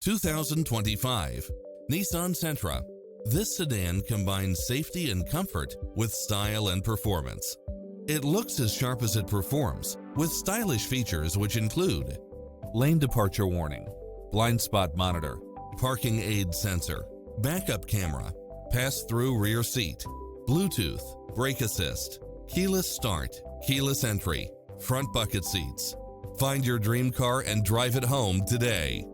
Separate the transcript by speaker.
Speaker 1: 2025 Nissan Sentra. This sedan combines safety and comfort with style and performance. It looks as sharp as it performs, with stylish features which include lane departure warning, blind spot monitor, parking aid sensor, backup camera, pass-through rear seat, Bluetooth, brake assist, keyless start, keyless entry, front bucket seats. Find your dream car and drive it home today.